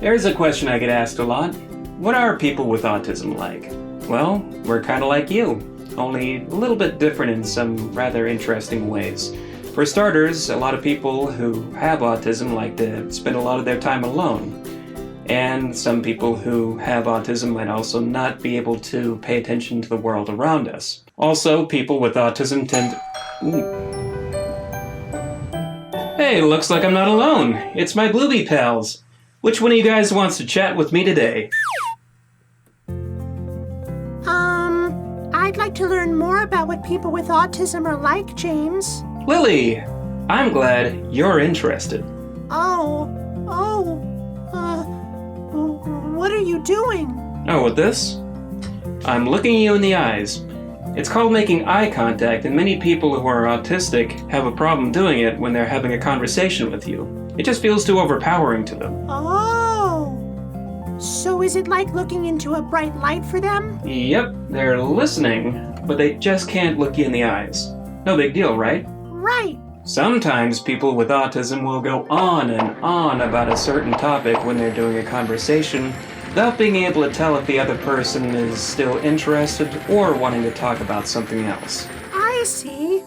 There's a question I get asked a lot. What are people with autism like? Well, we're kind of like you, only a little bit different in some rather interesting ways. For starters, a lot of people who have autism like to spend a lot of their time alone. And some people who have autism might also not be able to pay attention to the world around us. Also, people with autism tend to... Hey, looks like I'm not alone. It's my Bluebee Pals. Which one of you guys wants to chat with me today? I'd like to learn more about what people with autism are like, James. Lily! I'm glad you're interested. What are you doing? Oh, with this? I'm looking you in the eyes. It's called making eye contact, and many people who are autistic have a problem doing it when they're having a conversation with you. It just feels too overpowering to them. Oh! So is it like looking into a bright light for them? Yep, they're listening, but they just can't look you in the eyes. No big deal, right? Right. Sometimes people with autism will go on and on about a certain topic when they're doing a conversation without being able to tell if the other person is still interested or wanting to talk about something else. I see.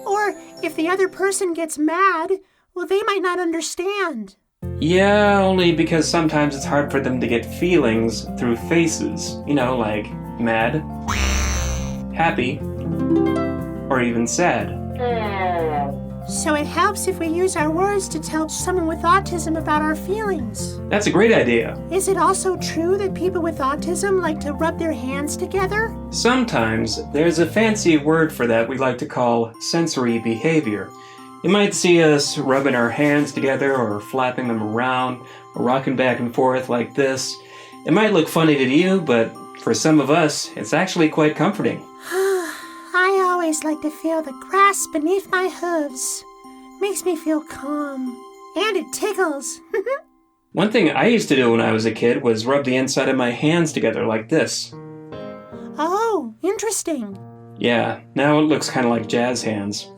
Or if the other person gets mad, well, they might not understand. Yeah, only because sometimes it's hard for them to get feelings through faces. You know, like mad, happy, or even sad. So it helps if we use our words to tell someone with autism about our feelings. That's a great idea. Is it also true that people with autism like to rub their hands together? Sometimes there's a fancy word for that we like to call sensory behavior. You might see us rubbing our hands together or flapping them around or rocking back and forth like this. It might look funny to you, but for some of us, it's actually quite comforting. I always like to feel the grass beneath my hooves. Makes me feel calm. And it tickles. One thing I used to do when I was a kid was rub the inside of my hands together like this. Oh, interesting. Yeah, now it looks kind of like jazz hands.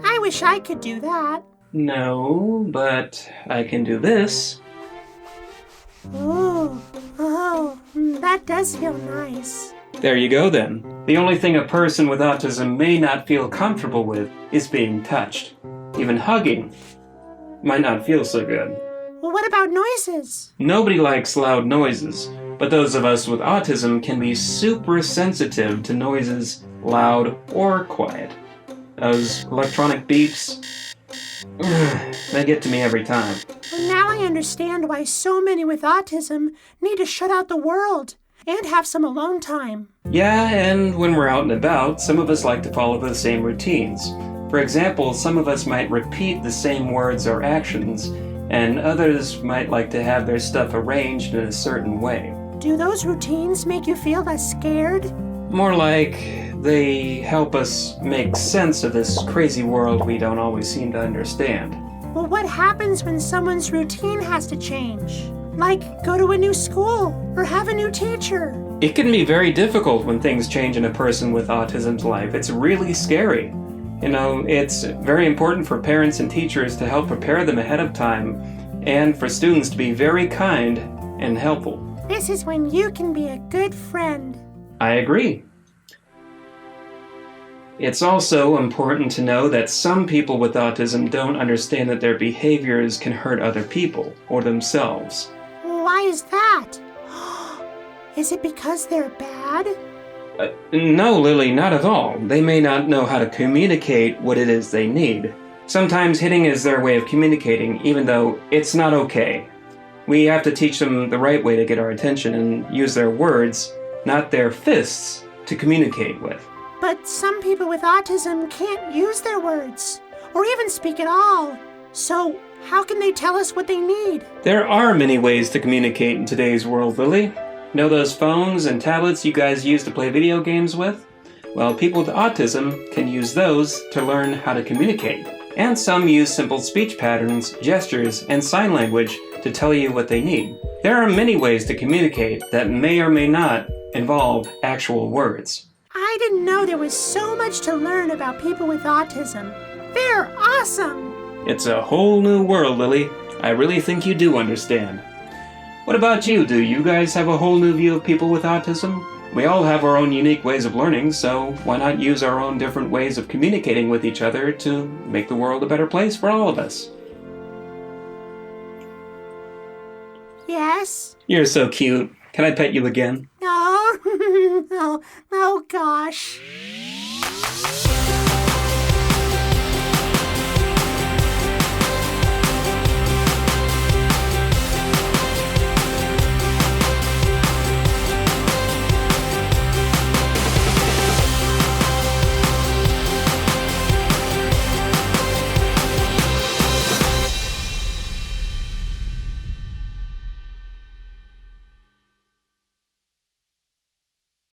I wish I could do that. No, but I can do this. Oh, that does feel nice. There you go then. The only thing a person with autism may not feel comfortable with is being touched. Even hugging might not feel so good. Well, what about noises? Nobody likes loud noises, but those of us with autism can be super sensitive to noises, loud or quiet. Those electronic beeps, they get to me every time. Well, now I understand why so many with autism need to shut out the world and have some alone time. Yeah, and when we're out and about, some of us like to follow the same routines. For example, some of us might repeat the same words or actions, and others might like to have their stuff arranged in a certain way. Do those routines make you feel less scared? More like they help us make sense of this crazy world we don't always seem to understand. Well, what happens when someone's routine has to change? Like go to a new school or have a new teacher? It can be very difficult when things change in a person with autism's life. It's really scary. You know, it's very important for parents and teachers to help prepare them ahead of time and for students to be very kind and helpful. This is when you can be a good friend. I agree. It's also important to know that some people with autism don't understand that their behaviors can hurt other people or themselves. Why is that? Is it because they're bad? No, Lily, not at all. They may not know how to communicate what it is they need. Sometimes hitting is their way of communicating, even though it's not okay. We have to teach them the right way to get our attention and use their words, not their fists, to communicate with. But some people with autism can't use their words, or even speak at all. So how can they tell us what they need? There are many ways to communicate in today's world, Lily. Know those phones and tablets you guys use to play video games with? Well, people with autism can use those to learn how to communicate. And some use simple speech patterns, gestures, and sign language to tell you what they need. There are many ways to communicate that may or may not involve actual words. I didn't know there was so much to learn about people with autism. They're awesome! It's a whole new world, Lily. I really think you do understand. What about you? Do you guys have a whole new view of people with autism? We all have our own unique ways of learning, so why not use our own different ways of communicating with each other to make the world a better place for all of us? Yes? You're so cute. Can I pet you again? No. Oh gosh.